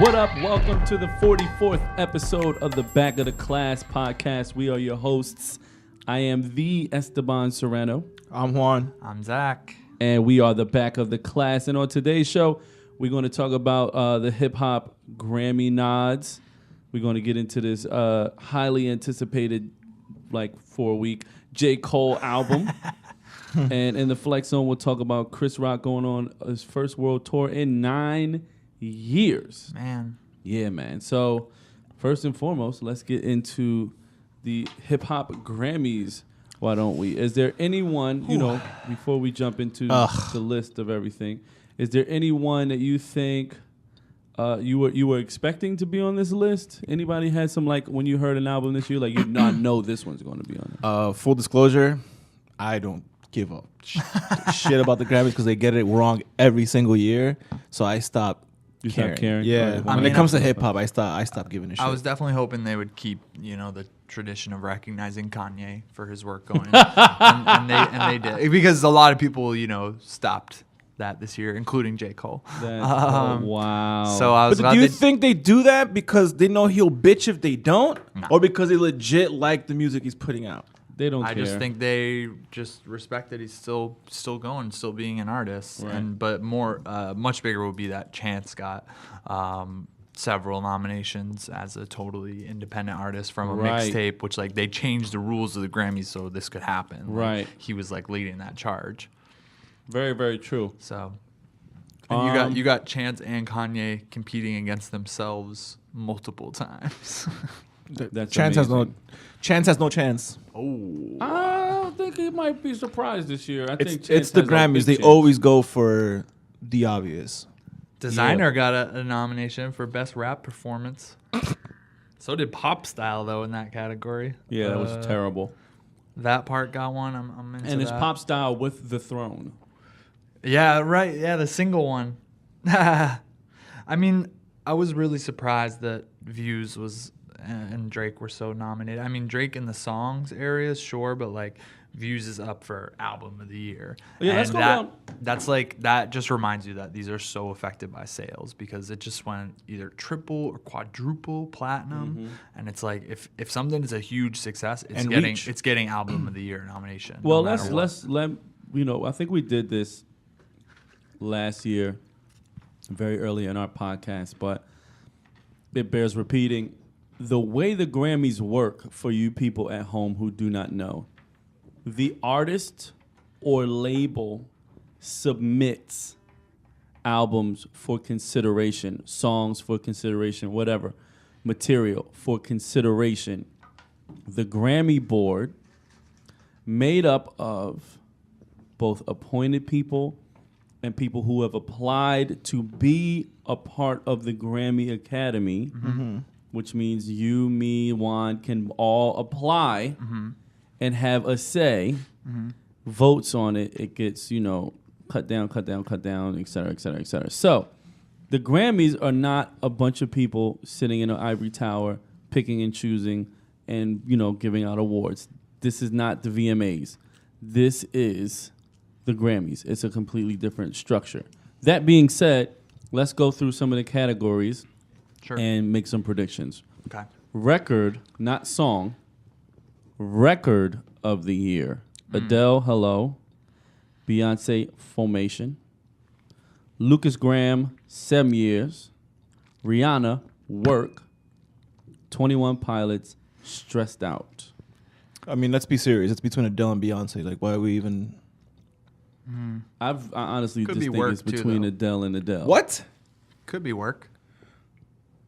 What up? Welcome to the 44th episode of the Back of the Class podcast. We are your hosts. I am the Esteban Serrano. I'm Juan. I'm Zach. And we are the Back of the Class. And on today's show, we're going to talk about the hip-hop Grammy nods. We're going to get into this highly anticipated, 4-week J. Cole album. And in the Flex Zone, we'll talk about Chris Rock going on his first world tour in 9 years. Man. Yeah, man. So first and foremost, let's get into the hip-hop Grammys. Why don't we? Is there anyone, before we jump into the list of everything, is there anyone that you think you were expecting to be on this list? Anybody had some, when you heard an album this year, you not know this one's going to be on it? Full disclosure, I don't give a shit about the Grammys because they get it wrong every single year. So I stopped. You stop caring? Yeah. When it comes to hip hop, I stopped giving a shit. I was definitely hoping they would keep, the tradition of recognizing Kanye for his work going, and they did, because a lot of people, stopped that this year, including J. Cole. Wow. So I was. But do you think they do that because they know he'll bitch if they don't, or because they legit like the music he's putting out? They don't care. I just think they just respect that he's still going, still being an artist. Right. But more, much bigger would be that Chance got several nominations as a totally independent artist from a mixtape, which they changed the rules of the Grammys so this could happen. Right. He was leading that charge. Very, very true. So, and you got Chance and Kanye competing against themselves multiple times. That's Chance amazing. has no chance. Oh, I think he might be surprised this year. I think It's Chance the has a Grammys. big They chance. always go for the obvious. Designer got a nomination for Best Rap Performance. So did Pop Style, though, in that category. Yeah, that was terrible. That part got one. I'm into And it's that. Pop Style with the Throne. Yeah, right. Yeah, the single one. I mean, I was really surprised that Views was and Drake were so nominated. I mean, Drake in the songs areas, sure, but Views is up for Album of the Year. Yeah, and let's go down. That's that just reminds you that these are so affected by sales because it just went either triple or quadruple platinum, and it's if something is a huge success, it's getting Album of the Year nomination. Well, no I think we did this last year, very early in our podcast, but it bears repeating. The way the Grammys work for you people at home who do not know, the artist or label submits albums for consideration, songs for consideration, whatever, material for consideration. The Grammy board, made up of both appointed people and people who have applied to be a part of the Grammy Academy, which means you, me, Juan can all apply and have a say, votes on it. It gets, cut down, et cetera, et cetera, et cetera. So the Grammys are not a bunch of people sitting in an ivory tower, picking and choosing and, giving out awards. This is not the VMAs. This is the Grammys. It's a completely different structure. That being said, let's go through some of the categories. Sure. And make some predictions. Okay. Record, not song. Record of the year. Adele, Hello. Beyonce, Formation. Lucas Graham, 7 Years. Rihanna, Work. 21 Pilots, Stressed Out. I mean, let's be serious. It's between Adele and Beyonce. Why are we even... I honestly Could just be think Work it's too, between though. Adele and Adele. What? Could be Work.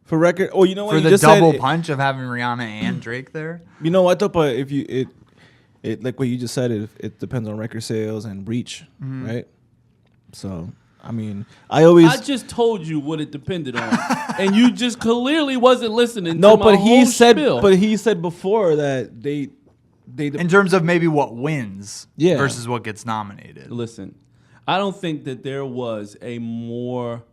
For record... Oh, you know what? For You the just double said punch of having Rihanna and Drake there. You know what, though? But if you... It like what you just said, it depends on record sales and reach, right? So, I mean, I just told you what it depended on, and you just clearly wasn't listening. No, to my but he whole said, spiel. but he said before that they In terms of maybe what wins Yeah. versus what gets nominated. Listen, I don't think that there was a more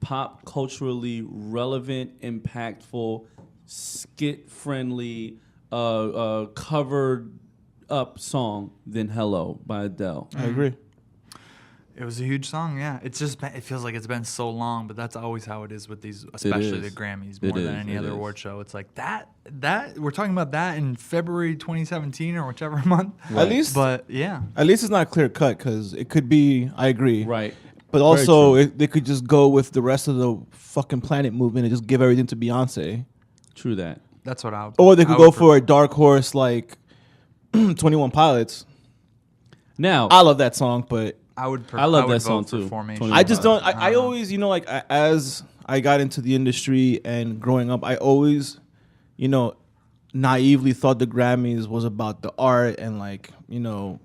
pop culturally relevant, impactful, skit-friendly, covered up song than "Hello" by Adele. I agree. It was a huge song, yeah. It's just it feels like it's been so long, but that's always how it is with these, especially the Grammys, more than any other award show. It's like that we're talking about that in February 2017 or whichever month. Right. At least, but yeah, at least it's not clear cut because it could be. I agree, right? But also, they could just go with the rest of the fucking Planet movement and just give everything to Beyonce. True that. That's what I would. Or they could go for a dark horse like 21 Pilots. Now, I love that song, but I love that song too. I just don't. I always, like as I got into the industry and growing up, I always, naively thought the Grammys was about the art and like, the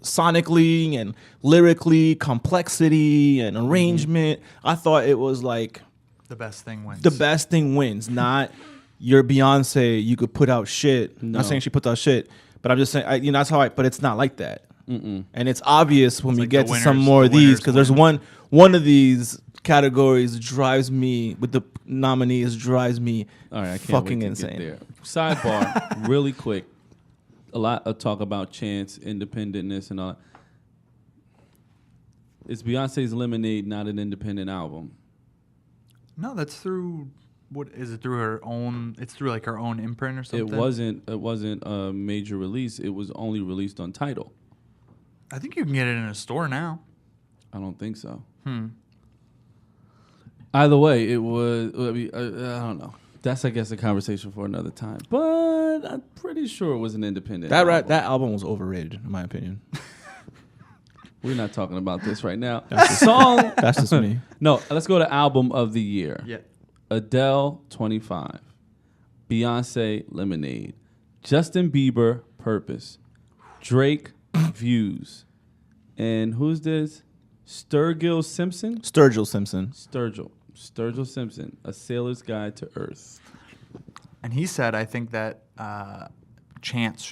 sonically and lyrically complexity and arrangement. I thought it was like the best thing wins. The best thing wins, not your Beyonce. You could put out shit. No. Not saying she put out shit, but I'm just saying, that's how. But it's not like that. Mm-mm. And it's obvious when we like get to some more of these because there's one of these categories drives me with the nominees drives me all right, I can't fucking wait to insane. Get there. Sidebar, really quick. A lot of talk about chance, independentness, and all that. Is Beyonce's Lemonade not an independent album? No, that's through. What is it through her own? It's through like her own imprint or something. It wasn't a major release. It was only released on Tidal. I think you can get it in a store now. I don't think so. Either way, it was. I don't know. That's, I guess, a conversation for another time. But I'm pretty sure it was an independent album. That album was overrated, in my opinion. We're not talking about this right now. Song. That's just me. No, let's go to album of the year. Yeah. Adele, 25. Beyonce, Lemonade. Justin Bieber, Purpose. Drake, Views. And who's this? Sturgill Simpson? Sturgill Simpson. Sturgill Simpson, A Sailor's Guide to Earth. And he said, I think that Chance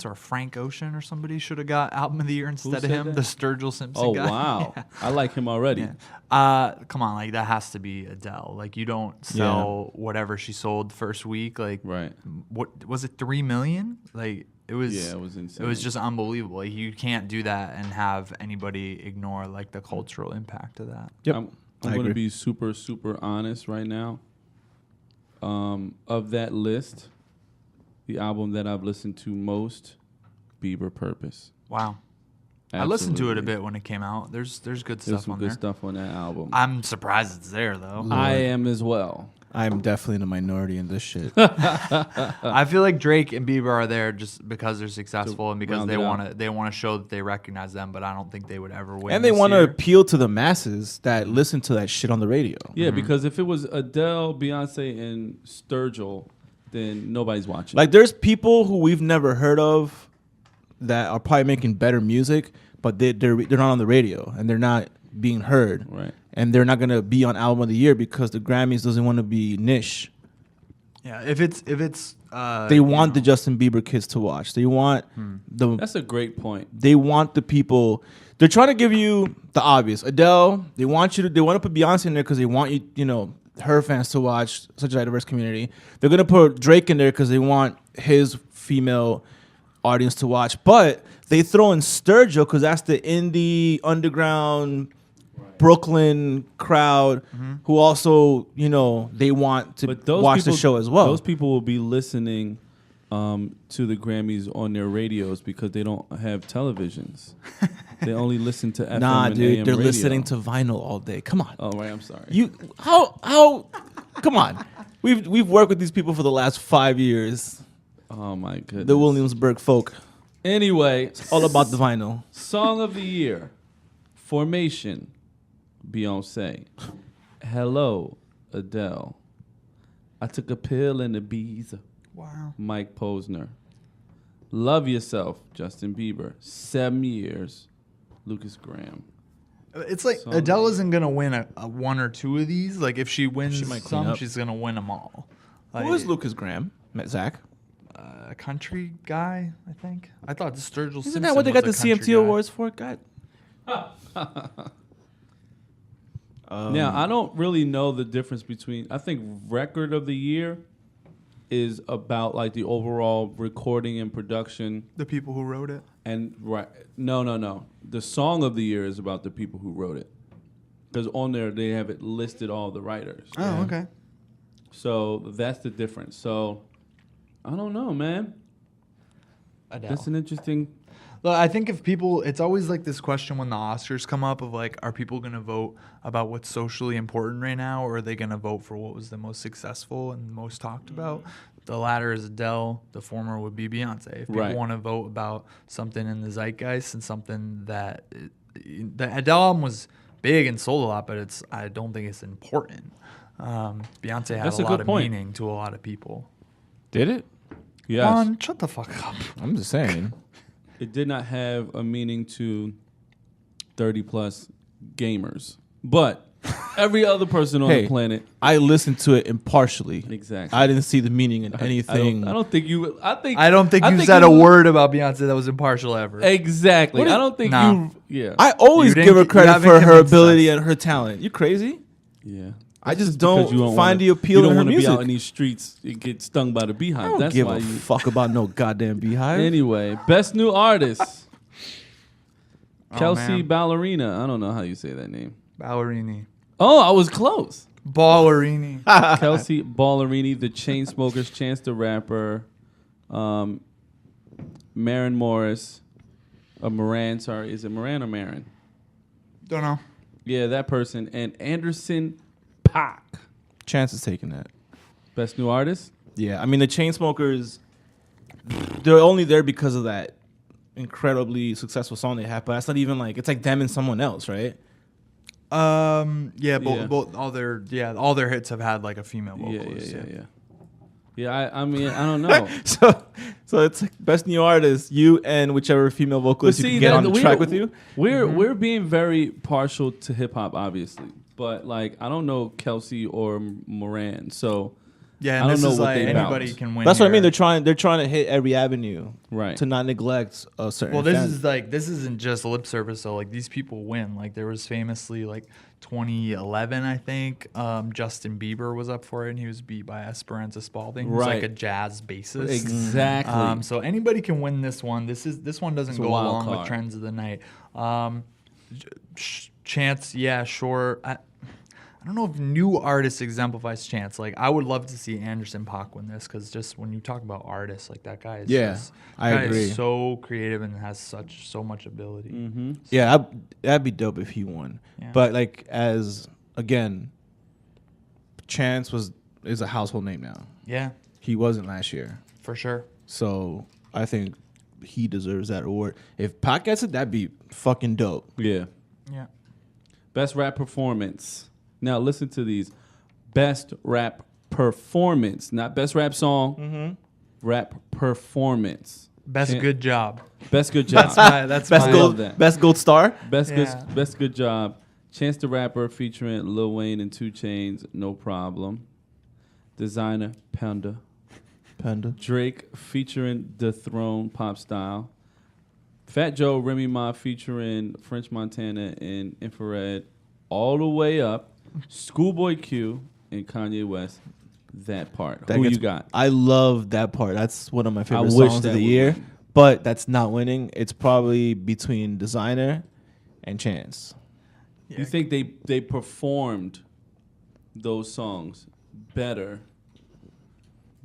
or Frank Ocean or somebody should have got Album of the Year instead of him, that? the Sturgill Simpson guy. Oh, wow. Yeah. I like him already. Yeah. Come on, like that has to be Adele. Like you don't sell whatever she sold first week. Like, right. What was it? 3 million? Like it was. Yeah, it was insane. It was just unbelievable. Like, you can't do that and have anybody ignore like the cultural impact of that. Yep. I'm going to be super, super honest right now. Of that list, the album that I've listened to most, Bieber, Purpose. Wow. Absolutely. I listened to it a bit when it came out. There's good stuff on there. There's some good stuff on that album. I'm surprised it's there though. Lord. I am as well. I'm definitely in the minority in this shit. I feel like Drake and Bieber are there just because they're successful and because they want to show that they recognize them, but I don't think they would ever win. And they want to appeal to the masses that listen to that shit on the radio. Yeah, because if it was Adele, Beyonce, and Sturgill, then nobody's watching. Like, there's people who we've never heard of that are probably making better music, but they're not on the radio and they're not being heard. Right. And they're not gonna be on Album of the Year because the Grammys doesn't want to be niche. Yeah, if it's they want the Justin Bieber kids to watch. They want the. That's a great point. They want the people. They're trying to give you the obvious. Adele. They want to put Beyonce in there because they want you, her fans to watch such a diverse community. They're gonna put Drake in there because they want his female audience to watch. But they throw in Sturgill because that's the indie underground. Brooklyn crowd who also, they want to watch the show as well. Those people will be listening to the Grammys on their radios because they don't have televisions. They only listen to FM and AM they're radio. listening to vinyl all day. Come on. Oh, right, I'm sorry. How come on. We've worked with these people for the last 5 years. Oh my goodness. The Williamsburg folk. Anyway, it's all about the vinyl. Song of the Year. Formation. Beyonce. Hello, Adele. I took a pill in Ibiza. Wow. Mike Posner. Love Yourself, Justin Bieber. 7 years, Lucas Graham. It's like Adele isn't gonna win a one or two of these. Like if she wins she's gonna win them all. Like, who is Lucas Graham? Zach? A country guy, I think. I thought Sturgill Simpson. Isn't that what they got the CMT Awards for? God. Now, I don't really know the difference between. I think Record of the Year is about like the overall recording and production. The people who wrote it. And no. The song of the year is about the people who wrote it. Because on there they have it listed all the writers. Oh, okay. So that's the difference. So I don't know, man. Adele. That's an interesting. Look, I think if people, it's always like this question when the Oscars come up of like, are people going to vote about what's socially important right now, or are they going to vote for what was the most successful and most talked about? The latter is Adele. The former would be Beyonce. If people want to vote about something in the zeitgeist and something that the Adele album was big and sold a lot, but I don't think it's important. Beyonce had a lot of meaning to a lot of people. Did it? Yes. Juan, shut the fuck up. I'm just saying. It did not have a meaning to 30-plus gamers. But every other person on the planet. I listened to it impartially. Exactly. I didn't see the meaning in anything. I don't think you... I don't think you said a word about Beyonce that was impartial ever. Exactly. I don't think you... Yeah. I always give her credit for her ability and her talent. You crazy? Yeah. I just don't find the appeal in her music. You don't want to be out in these streets and get stung by the beehive. I don't That's give why a fuck about no goddamn beehive. Anyway, best new artist. Oh, Kelsey man. Ballerina. I don't know how you say that name. Ballerini. Oh, I was close. Ballerini. Kelsey Ballerini, the Chainsmokers, Chance the Rapper, Maren Morris, Moran. Sorry, is it Moran or Marin? Don't know. Yeah, that person. And Anderson .Paak. Chance is taking that. Best new artist? Yeah, I mean the Chainsmokers, they're only there because of that incredibly successful song they have, but that's not even like, it's like them and someone else, right? Both all their hits have had like a female vocalist. Yeah, I mean, I don't know. so it's like best new artist, you and whichever female vocalist you can get on the track with you. We're being very partial to hip hop, obviously, but like I don't know Kelsey or Moran, so yeah, I don't know what like they anybody bounce. can win. That's here. what I mean. They're trying to hit every avenue, right? To not neglect a certain. Well, this isn't just lip service. So like these people win. Like there was famously like 2011, I think. Justin Bieber was up for it, and he was beat by Esperanza Spalding, who's like a jazz bassist. Exactly. So anybody can win this one. This one doesn't go along with trends of the night. Chance, yeah, sure. I don't know if new artists exemplifies Chance. Like, I would love to see Anderson .Paak win this because just when you talk about artists, like that guy is I agree. Is so creative and has so much ability. Mm-hmm. Yeah, that'd be dope if he won. Yeah. But like again, Chance is a household name now. Yeah, he wasn't last year for sure. So I think he deserves that award. If Pac gets it, that'd be fucking dope. Yeah. Yeah. Best rap performance. Now listen to these. Best rap performance, not best rap song. Mm-hmm. Rap performance. Best good job. Best good job. That's best gold. Best gold star. Best good job. Chance the Rapper featuring Lil Wayne and 2 Chainz, no problem. Designer Panda. Drake featuring The Throne, Pop Style. Fat Joe, Remy Ma featuring French Montana and Infrared, all the way up. Schoolboy Q and Kanye West. That part. Who you got? I love that part. That's one of my favorite songs of the year. But that's not winning. It's probably between Designer and Chance. Yeah. You think they performed those songs better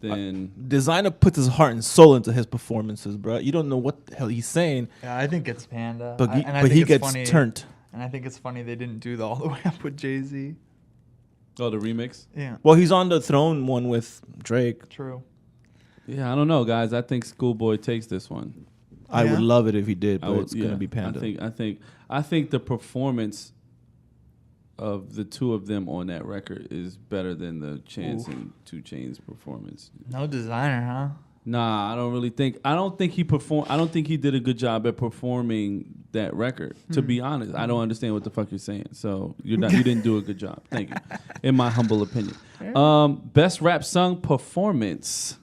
than Designer puts his heart and soul into his performances, bro. You don't know what the hell he's saying. Yeah, I think it's Panda. But he gets turned. And I think it's funny they didn't do the All the Way Up with Jay-Z. Oh, the remix? Yeah. Well, he's on the Throne one with Drake. True. Yeah, I don't know, guys. I think Schoolboy takes this one. I would love it if he did, but it's gonna be Panda. I think the performance of the two of them on that record is better than the Chance and 2 Chainz performance. No Designer, huh? Nah, I don't think he did a good job at performing that record. To be honest, I don't understand what the fuck you're saying. So you didn't do a good job. Thank you. In my humble opinion. Best rap song performance.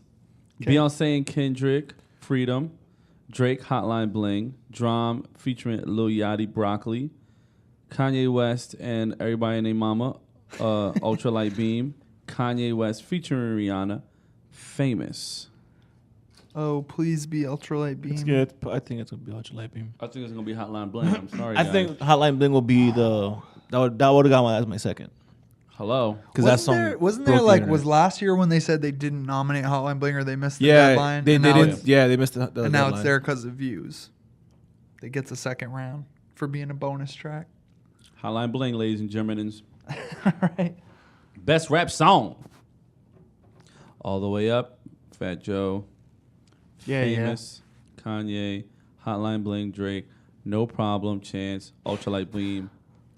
Okay. Beyonce and Kendrick, Freedom. Drake, Hotline Bling. Drum featuring Lil Yachty, Broccoli. Kanye West and Everybody and Their Mama, Ultralight Beam. Kanye West featuring Rihanna. Famous. Oh, please be ultralight beam. It's good. I think it's gonna be Ultralight Beam. I think it's gonna be Hotline Bling. I'm sorry. I guys. think Hotline Bling will be that would have got my as my second. Hello. Because that song Wasn't broke there the like internet. was last year when they said they didn't nominate Hotline Bling or they missed the Yeah, deadline? they and now didn't. it's- Yeah, they missed the And now deadline. it's there because of views. It gets a second round for being a bonus track. Hotline Bling, ladies and gentlemen. All right. Best rap song. All the way up. Fat Joe. Yeah, Famous. Kanye. Hotline Bling. Drake. No Problem. Chance. Ultralight Beam.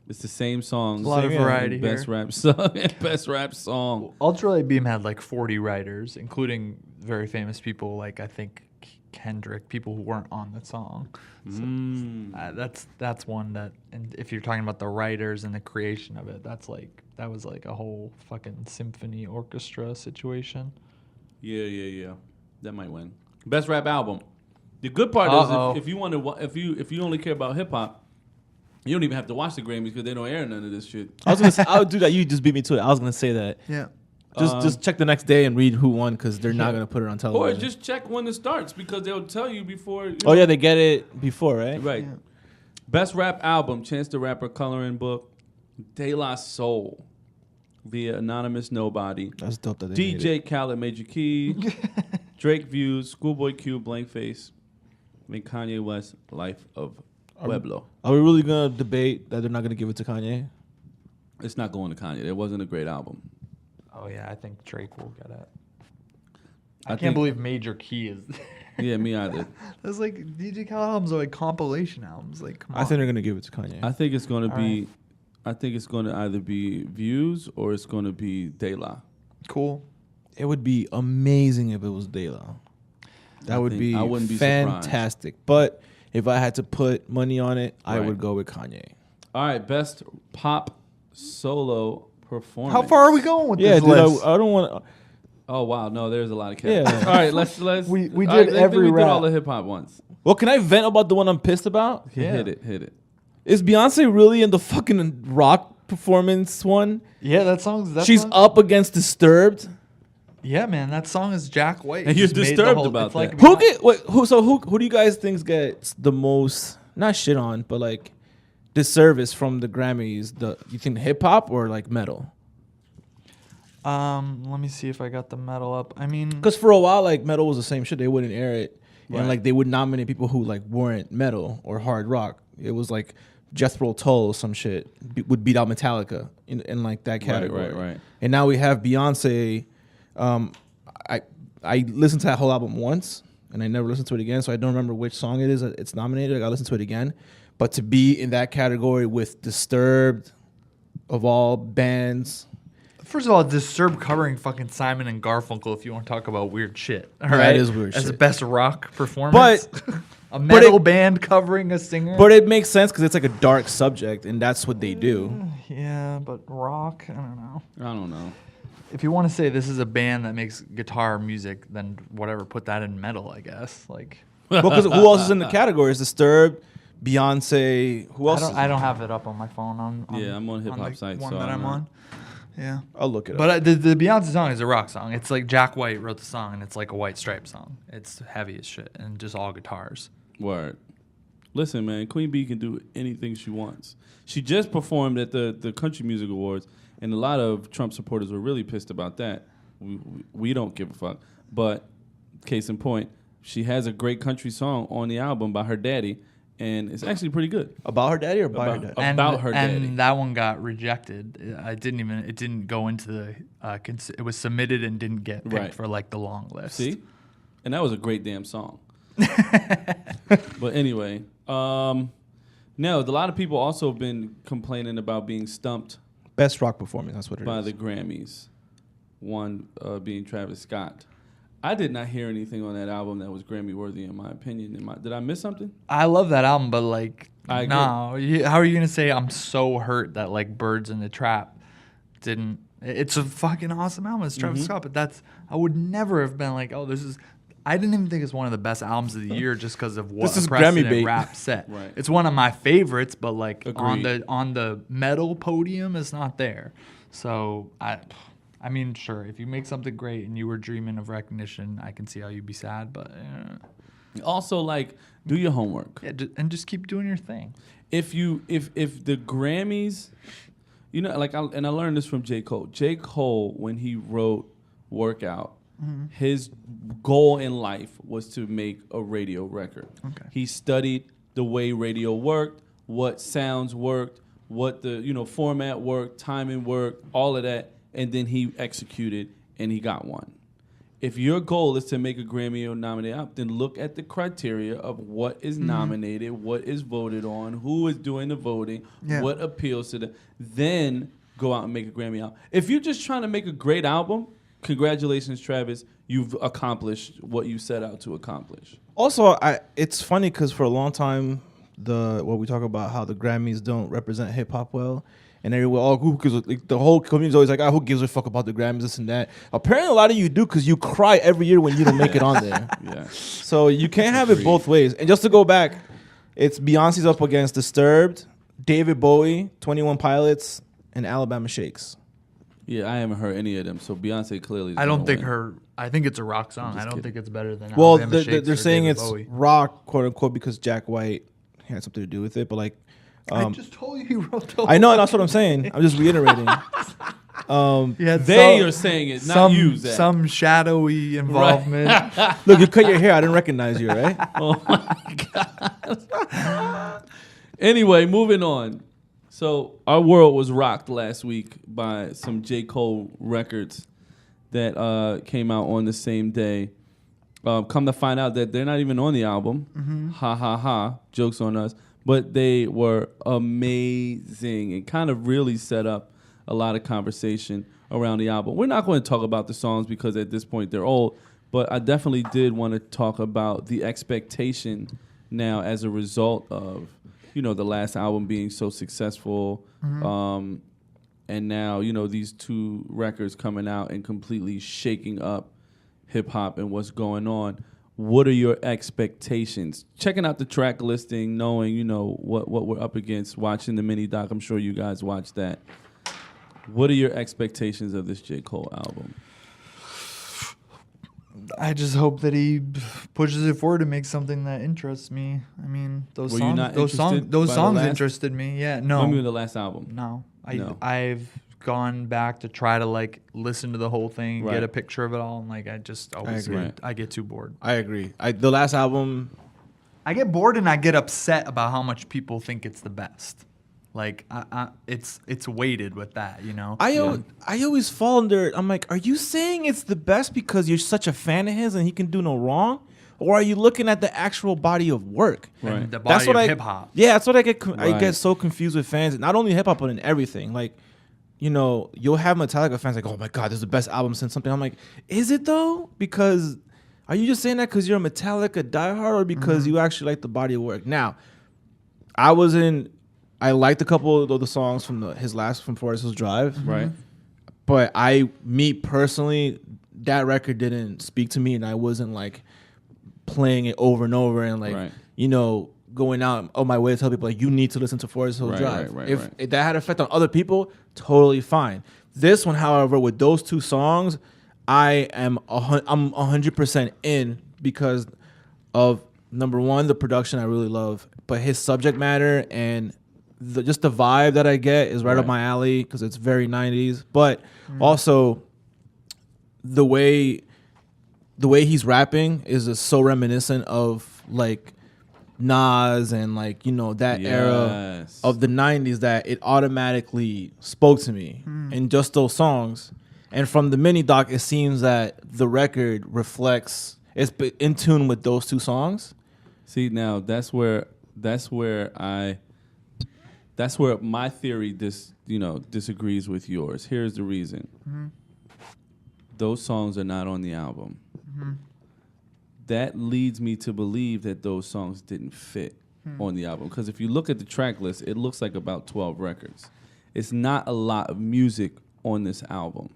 It's the same songs. A lot of Same, yeah. variety Best here. rap song. Best rap song. Ultralight Beam had like 40 writers, including very famous people like I think Kendrick, people who weren't on the song. So, that's one that, and if you're talking about the writers and the creation of it, that was like a whole fucking symphony orchestra situation. Yeah. That might win. Best rap album. The good part Uh-oh. is if you want to, if you only care about hip hop, you don't even have to watch the Grammys because they don't air none of this shit. I was gonna say, I would do that. You just beat me to it. I was gonna say that. Yeah. Just check the next day and read who won because they're not gonna put it on Or television. just check when it starts because they'll tell you before. Oh yeah, they get it before, right? Right. Yeah. Best rap album: Chance the Rapper coloring book, De La Soul, via Anonymous Nobody, That's dope that they made it. DJ Khaled Major Key, Drake Views, Schoolboy Q Blank Face, and Kanye West Life of Pueblo. Are we really gonna debate that they're not gonna give it to Kanye? It's not going to Kanye. It wasn't a great album. Oh yeah, I think Drake will get it. I I can't think- believe Major Key is. Yeah, me either. That's like DJ Khaled albums are like compilation albums. Like, come on. I think they're gonna give it to Kanye. I think it's going to All be. right. I think it's going to either be Views or it's going to be De La. Cool. It would be amazing if it was De La. That I would think- be I wouldn't be surprised. fantastic. But if I had to put money on it, I Right. would go with Kanye. All right, best pop solo performance. How far are we going with Yeah, this dude, list? I don't want. Oh wow, no, there's a lot of categories. Yeah. All right, let's. We all did right, every we did rap. all the hip hop ones. Well, can I vent about the one I'm pissed about? Yeah. Hit it. Is Beyonce really in the fucking rock performance one? Yeah, that song's. She's up against Disturbed. Yeah, man, that song is Jack White. And you're Just made the disturbed whole- about it's like that. Who get wait, who do you guys think gets the most not shit on, but like disservice from the Grammys? You think hip hop or like metal? Let me see if I got the medal up. I mean, Because for a while, like metal was the same shit. They wouldn't air it, Right. and like they would nominate people who like weren't metal or hard rock. It was like Jethro Tull or some shit would beat out Metallica in like that category. right. And now we have Beyonce. I listened to that whole album once, and I never listened to it again, so I don't remember which song it is that it's nominated. I got to listen to it again. But to be in that category with Disturbed, of all bands. first of all, Disturbed covering fucking Simon and Garfunkel. If you want to talk about weird shit, all That right, is weird as the shit. best rock performance. But a metal it- band covering a singer. But it makes sense because it's like a dark subject, and that's what they do. Yeah, but rock, I don't know. I don't know. If you want to say this is a band that makes guitar music, then whatever, put that in metal, I guess. Like, Well, because who else is in the category? It's Disturbed, Beyonce. Who else? I don't have it up on my phone. Yeah, I'm on hip hop the site, one so that I I'm don't know. on. Yeah, I'll look it up. but the Beyonce song is a rock song. It's like Jack White wrote the song, and it's like a White Stripes song. It's heavy as shit and just all guitars. Word. Listen, man, Queen Bee can do anything she wants. She just performed at the Country Music Awards, and a lot of Trump supporters were really pissed about that. We don't give a fuck. But case in point, she has a great country song on the album by her daddy, and it's actually pretty good. About her daddy or by her daddy? About her daddy. And that one got rejected. It didn't go into the. It was submitted and didn't get picked Right. for like the long list. See? And that was a great damn song. But anyway, no, a lot of people also have been complaining about being stumped Best rock performance. That's what it is. by the Grammys. One being Travis Scott. I did not hear anything on that album that was Grammy worthy, in my opinion. Did I miss something? I love that album, but like, I agree. no. How are you gonna say I'm so hurt that like Birds in the Trap didn't? It's a fucking awesome album. It's Mm-hmm. Travis Scott, but I would never have been like, oh, this is. I didn't even think it's one of the best albums of the year just because of what This is a precedent Grammy bait. rap set. Right. It's one of my favorites, but like Agreed. on the metal podium, it's not there. So I mean, sure, if you make something great and you were dreaming of recognition, I can see how you'd be sad, but Also, like, do your homework. yeah, and just keep doing your thing. If the Grammys, you know, like, I learned this from J. Cole. J. Cole, when he wrote Workout, his goal in life was to make a radio record. Okay. He studied the way radio worked, what sounds worked, what the, you know, format worked, timing worked, all of that, and then he executed and he got one. If your goal is to make a Grammy or nominated album, then look at the criteria of what is nominated, what is voted on, who is doing the voting, what appeals to them. Then go out and make a Grammy album. If you're just trying to make a great album, congratulations, Travis. You've accomplished what you set out to accomplish. Also, it's funny because for a long time, what we talk about how the Grammys don't represent hip hop well. And everyone, who gives like, the whole community is always like, who gives a fuck about the Grammys, this and that. Apparently, a lot of you do because you cry every year when you don't make it on there. Yeah. So you can't have it both ways. And just to go back, it's Beyonce's up against Disturbed, David Bowie, 21 Pilots, and Alabama Shakes. Yeah, I haven't heard any of them. So Beyonce clearly is I don't think win. I think it's a rock song. I don't kidding. think it's better than Well, Alabama Shakes they're or saying David it's Bowie. rock, quote unquote, because Jack White had something to do with it. But like, I just told you he wrote the I know that's what I'm saying. I'm just reiterating. Yeah, They are saying it, not you, Zach. some shadowy involvement. Look, you cut your hair. I didn't recognize you, right? Oh my God. Anyway, moving on. So our world was rocked last week by some J. Cole records that came out on the same day. Come to find out that they're not even on the album. Ha ha ha. Jokes on us. But they were amazing and kind of really set up a lot of conversation around the album. We're not going to talk about the songs because at this point they're old, but I definitely did want to talk about the expectation now as a result of, you know, the last album being so successful. And now, you know, these two records coming out and completely shaking up hip hop and what's going on. What are your expectations? Checking out the track listing, knowing, you know, what we're up against, watching the mini doc. I'm sure you guys watched that. What are your expectations of this J. Cole album? I just hope that he pushes it forward to make something that interests me. I mean, those Were you not songs, interested those by the songs last- interested me. Yeah, no, When was the last album? no. No. I've gone back to try to like listen to the whole thing, Right. get a picture of it all, and like I just always agree. I get too bored. I agree. The last album, I get bored and I get upset about how much people think it's the best. Like it's weighted with that, you know. I always fall under. I'm like, are you saying it's the best because you're such a fan of his and he can do no wrong, or are you looking at the actual body of work? Right. And the body of hip hop. Yeah, that's what I get. I Right. get so confused with fans. Not only hip hop, but in everything. Like, you know, you'll have Metallica fans like, oh my God, this is the best album since something. I'm like, is it though? Because are you just saying that because you're a Metallica diehard or because you actually like the body of work? Now, I liked a couple of the songs from his last from Forest Hills Drive. Right. But me personally, that record didn't speak to me, and I wasn't like playing it over and over and like, Right. you know, going out on my way to tell people like, you need to listen to Forest Hills Right, Drive. right, If that had an effect on other people, totally fine. This one, however, with those two songs, I'm 100% in because of number one, the production I really love, but his subject matter and just the vibe that I get is right up my alley because it's very 90s. But also the way he's rapping is just so reminiscent of like Nas and like, you know, that era Yes. of the 90s that it automatically spoke to me in just those songs. And from the mini doc, it seems that the record reflects, it's in tune with those two songs. See, now that's where my theory disagrees with yours. Here's the reason. Those songs are not on the album. That leads me to believe that those songs didn't fit on the album. Because if you look at the track list, it looks like about 12 records. It's not a lot of music on this album.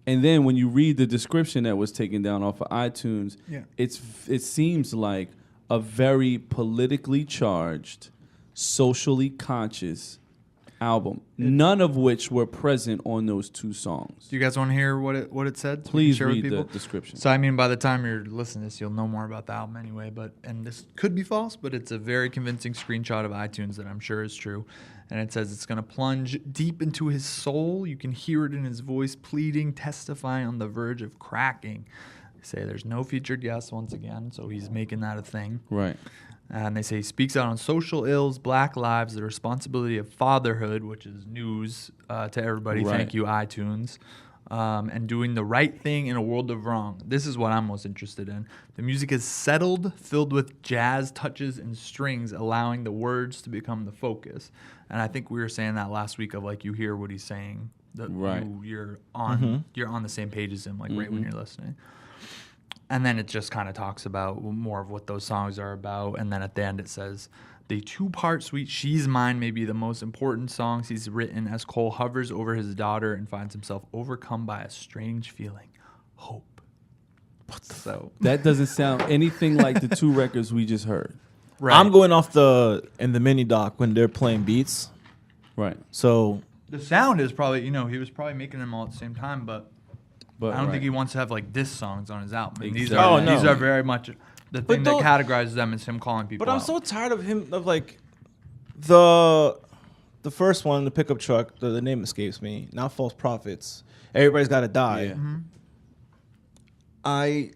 And then when you read the description that was taken down off of iTunes, it seems like a very politically charged, socially conscious album, none of which were present on those 2 songs. Do you guys want to hear what it said? So Please share with read the people? description. So I mean, by the time you're listening to this, you'll know more about the album anyway. And this could be false, but it's a very convincing screenshot of iTunes that I'm sure is true. And it says it's going to plunge deep into his soul. You can hear it in his voice, pleading, testifying, on the verge of cracking. They say there's no featured guest once again, so he's making that a thing. Right. And they say he speaks out on social ills, black lives, the responsibility of fatherhood, which is news to everybody. Right. Thank you, iTunes. And doing the right thing in a world of wrong. This is what I'm most interested in. The music is settled, filled with jazz touches and strings, allowing the words to become the focus. And I think we were saying that last week of like you hear what he's saying, that Right. you're on the same page as him, like right when you're listening. And then it just kind of talks about more of what those songs are about. And then at the end it says, the 2-part suite, She's Mine, may be the most important songs he's written as Cole hovers over his daughter and finds himself overcome by a strange feeling, hope. That doesn't sound anything like the 2 records we just heard. Right. I'm going off in the mini doc when they're playing beats. Right. So The sound is probably, he was probably making them all at the same time, but I don't think he wants to have like diss songs on his album. And these Exactly. are these are very much the thing that those- categorizes them is him calling people But I'm out. so tired of him like the first one, the pickup truck. The name escapes me. Not False Prophets. Everybody's Got to Die. Yeah.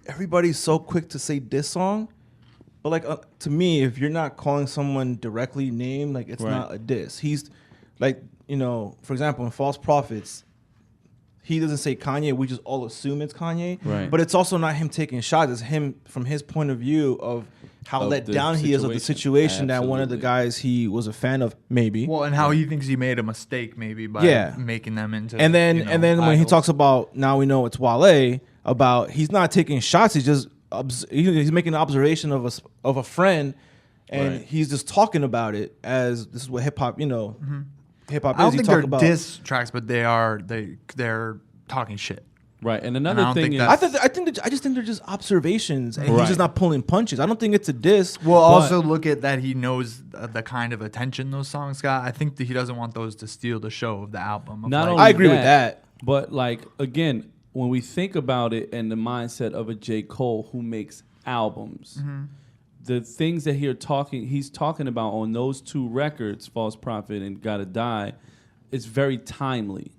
Everybody's so quick to say diss song, but like to me, if you're not calling someone directly named, like it's Right. not a diss. He's like for example, in False Prophets, he doesn't say Kanye. We just all assume it's Kanye. Right. But it's also not him taking shots. It's him from his point of view of how Of let the down he is of the situation that one of the Absolutely. guys he was a fan of, maybe. Well, and how he thinks he made a mistake maybe by Yeah. making them into and then when he idols. talks about now we know it's Wale, about he's not taking shots. He's just he's making an observation of a friend, and Right. he's just talking about it as this is what hip hop hip hop I don't is. He think talk they're about diss tracks, but they're talking shit. Right. And I another don't thing think is, that's- I just think they're just observations, and Right. he's just not pulling punches. I don't think it's a diss. Well, but- also look at that he knows the kind of attention those songs got. I think that he doesn't want those to steal the show of the album. Of Not like- only I agree with that. But like again, when we think about it and the mindset of a J. Cole who makes albums, the things that he's talking about on those 2 records, False Prophet and Gotta Die, is very timely.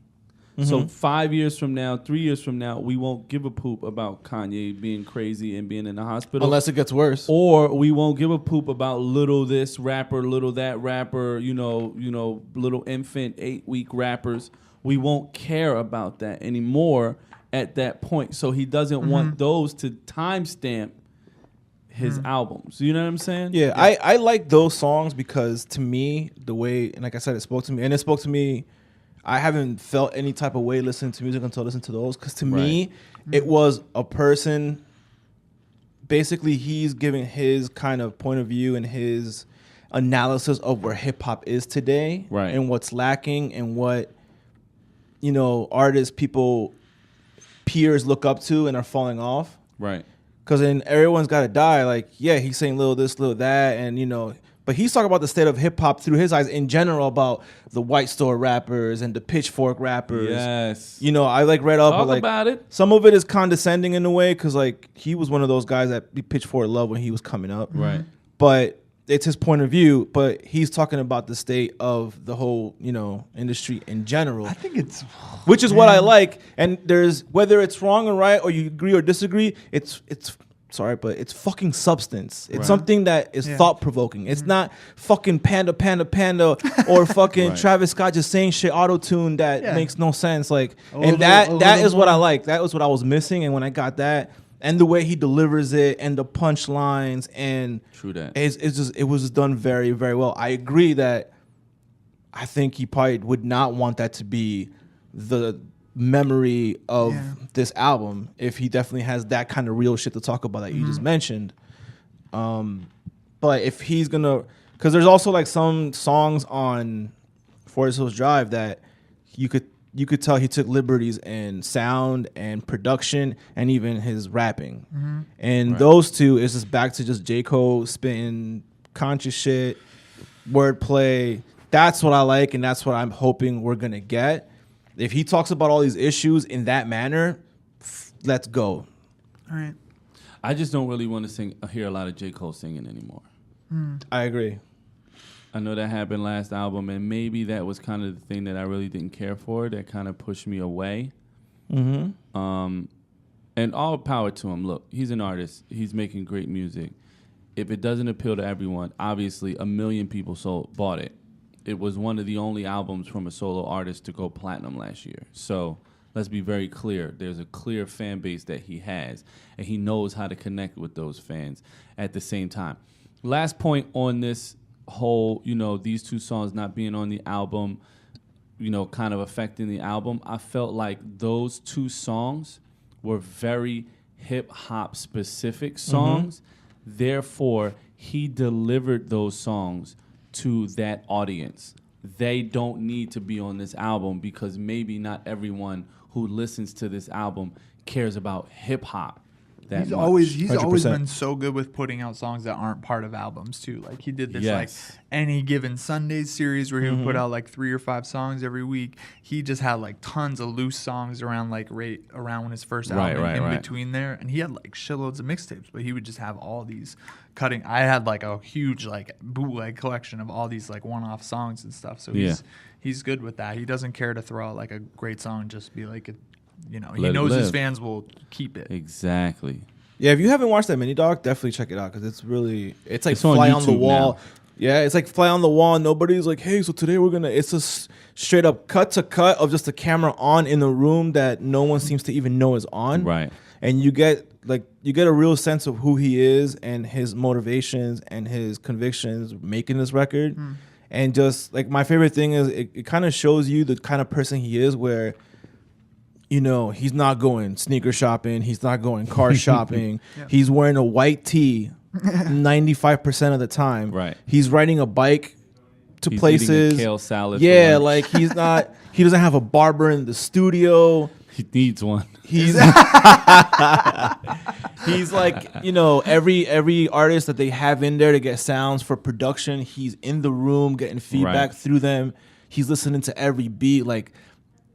So 5 years from now, 3 years from now, we won't give a poop about Kanye being crazy and being in the hospital. Unless it gets worse. Or we won't give a poop about little this rapper, little that rapper, little infant 8-week rappers. We won't care about that anymore at that point. So he doesn't want those to timestamp his albums. You know what I'm saying? Yeah, I like those songs because to me, the way, and like I said, it spoke to me. And it spoke to me, I haven't felt any type of way listening to music until I listened to those. Because to me, it was a person, basically he's giving his kind of point of view and his analysis of where hip hop is today. Right. And what's lacking and what, artists, people, peers look up to and are falling off. Right. Because then Everyone's Got to Die. Like, yeah, he's saying little this, little that. And, but he's talking about the state of hip hop through his eyes in general, about the white store rappers and the pitchfork rappers. Yes. I read up. Talk Like, about it. some of it is condescending in a way because, like, he was one of those guys that pitchfork loved when he was coming up. Right. But it's his point of view. But he's talking about the state of the whole, industry in general. I think it's Which is what I like. And there's, whether it's wrong or right, or you agree or disagree, it's sorry, but it's fucking substance. It's Right. something that is Yeah. thought provoking. It's not fucking panda or fucking Right. Travis Scott just saying shit auto tune that Yeah. makes no sense. Like, A and little- that a that little is what I more. like. That was what I was missing. And when I got that, and the way he delivers it, and the punchlines, and True that. it was just done very, very well. I agree that I think he probably would not want that to be the memory of this album, if he definitely has that kind of real shit to talk about that you just mentioned. But if he's gonna, because there's also like some songs on Forest Hills Drive that you could tell he took liberties in sound and production and even his rapping. And Right. those two is just back to just J. Cole spitting conscious shit, wordplay, That's what I like, and that's what I'm hoping we're gonna get. If he talks about all these issues in that manner, let's go. All right. I just don't really want to hear a lot of J. Cole singing anymore. I agree. I know that happened last album, and maybe that was kind of the thing that I really didn't care for. That kind of pushed me away. Mm-hmm. And all power to him. Look, he's an artist. He's making great music. If it doesn't appeal to everyone, obviously 1 million people bought it. It was one of the only albums from a solo artist to go platinum last year. So let's be very clear. There's a clear fan base that he has, and he knows how to connect with those fans at the same time. Last point on this whole, these two songs not being on the album, kind of affecting the album. I felt like those two songs were very hip-hop specific songs. Therefore, he delivered those songs to that audience. They don't need to be on this album because maybe not everyone who listens to this album cares about hip-hop. He's much. always 100%. been so good with putting out songs that aren't part of albums too. Like he did this Yes. like Any Given Sunday series where he would put out like 3 or 5 songs every week. He just had like tons of loose songs around like right around when his first album in between there, and he had like shitloads of mixtapes. But he would just have all these cutting. I had like a huge like bootleg collection of all these like one-off songs and stuff. So he's good with that. He doesn't care to throw out like a great song and just be like he knows his fans will keep it. Exactly. Yeah, if you haven't watched that mini doc, definitely check it out because it's like It's fly on the YouTube wall. now. Yeah, it's like fly on the wall. Nobody's like, hey, so today it's a straight up cut to cut of just the camera on in the room that no one seems to even know is on. Right. And you get a real sense of who he is and his motivations and his convictions making this record. And just like my favorite thing is it kind of shows you the kind of person he is where he's not going sneaker shopping. He's not going car shopping. Yeah. He's wearing a white tee 95% of the time. Right. He's riding a bike to He's places. eating a kale salad for Yeah, lunch. like he doesn't have a barber in the studio. He needs one. He's he's like, every artist that they have in there to get sounds for production, he's in the room getting feedback through them. He's listening to every beat. Like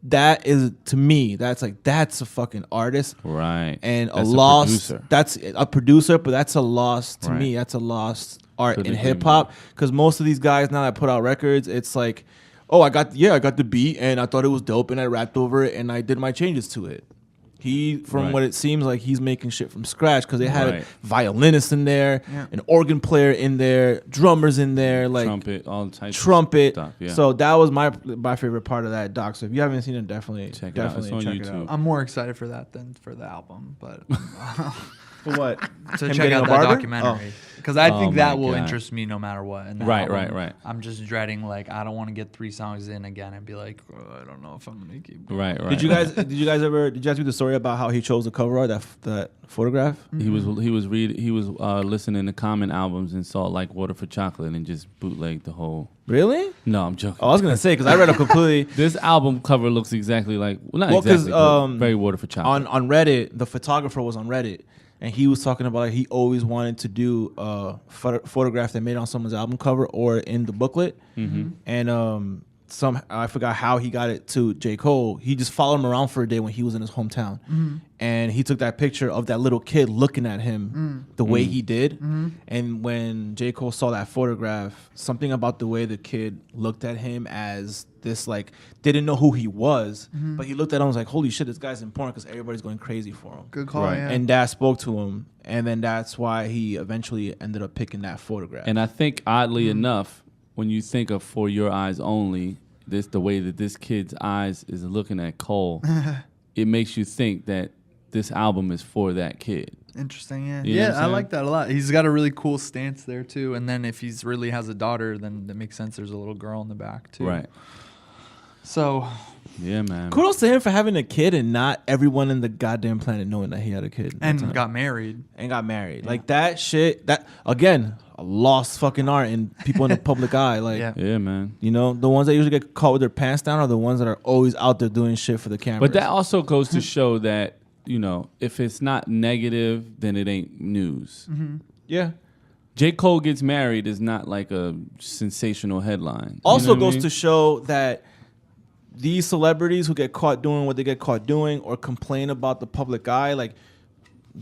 that is, to me, that's a fucking artist. Right. And That's a lost producer. that's a producer, but that's a lost to Right. me. That's a lost art Couldn't in agree hip hop. more. Because most of these guys now that put out records, it's like, oh, I got the beat and I thought it was dope and I rapped over it and I did my changes to it. From what it seems like, he's making shit from scratch because they had a violinist in there, an organ player in there, drummers in there, like trumpet, all types trumpet. of stuff. Yeah. So that was my favorite part of that doc. So if you haven't seen it, definitely Check it out. It's on check it YouTube. out. I'm more excited for that than for the album, but For what? to Him check getting out a that barber? documentary because I Oh think my that will God. interest me no matter what. And the Right, album, right. I'm just dreading like I don't want to get 3 songs in again and be like, I don't know if I'm gonna keep. Right. Did you guys read the story about how he chose the cover art, that photograph? He was listening to Common albums and saw like Water for Chocolate and just bootlegged the whole. Really? No, I'm joking. Oh, I was gonna say because I read a completely This album cover looks exactly like not Well, 'cause, exactly, but very Water for Chocolate. on Reddit. The photographer was on Reddit, and he was talking about like, he always wanted to do a photograph that made on someone's album cover or in the booklet. And I forgot how he got it to J. Cole. He just followed him around for a day when he was in his hometown, and he took that picture of that little kid looking at him the way he did. And when J. Cole saw that photograph, something about the way the kid looked at him as this like didn't know who he was, but he looked at him and was like, holy shit, this guy's important because everybody's going crazy for him. Good call. Right. Yeah. And that spoke to him, and then that's why he eventually ended up picking that photograph. And I think oddly enough, when you think of For Your Eyes Only, the way that this kid's eyes is looking at Cole, it makes you think that this album is for that kid. Interesting, yeah. You know what I'm I saying? like that a lot. He's got a really cool stance there too. And then if he's really has a daughter, then that makes sense. There's a little girl in the back too. Right. So Yeah, man. Kudos to him for having a kid and not everyone in the goddamn planet knowing that he had a kid. at that and time. got married. and got married. Like that shit, that again, a lost fucking art in people in the public eye. Like, Yeah. Yeah, man. the ones that usually get caught with their pants down are the ones that are always out there doing shit for the camera. But that also goes to show that, if it's not negative, then it ain't news. yeah. J. Cole gets married is not like a sensational headline. Also goes to show that these celebrities who get caught doing what they get caught doing or complain about the public eye, like,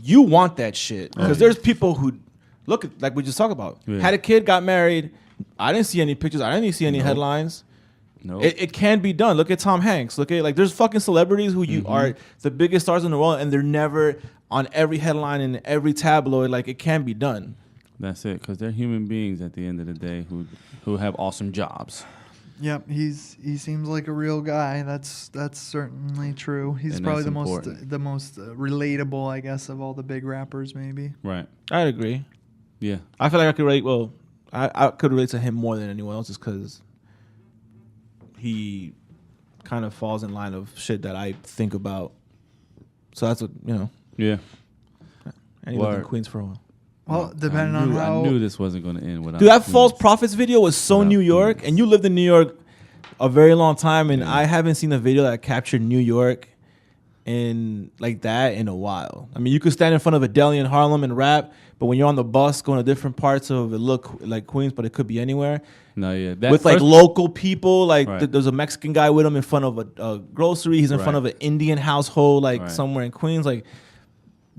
you want that shit. Because there's people who, look, like we just talked about, had a kid, got married. I didn't see any pictures. I didn't see any headlines. No, it can be done. Look at Tom Hanks. Look at, like, there's fucking celebrities who you are the biggest stars in the world, and they're never on every headline and every tabloid. Like, it can be done. That's it, because they're human beings at the end of the day who have awesome jobs. Yep, he seems like a real guy. That's certainly true. He's probably the most relatable, I guess, of all the big rappers, maybe. Right. I'd agree. Yeah. I feel like I could relate. Well, I could relate to him more than anyone else, just because he kind of falls in line of shit that I think about. So that's what, Yeah. And he lived in Queens for a while. Well, depending on how... I knew this wasn't going to end without... Dude, that False Prophets video was so New York, and you lived in New York a very long time, and I haven't seen a video that captured New York in like that in a while. I mean, you could stand in front of a deli in Harlem and rap, but when you're on the bus going to different parts of it, look like Queens, but it could be anywhere. No, yeah. With like local people, like Right. There's a Mexican guy with him in front of a grocery. He's in front of an Indian household, like somewhere in Queens, like...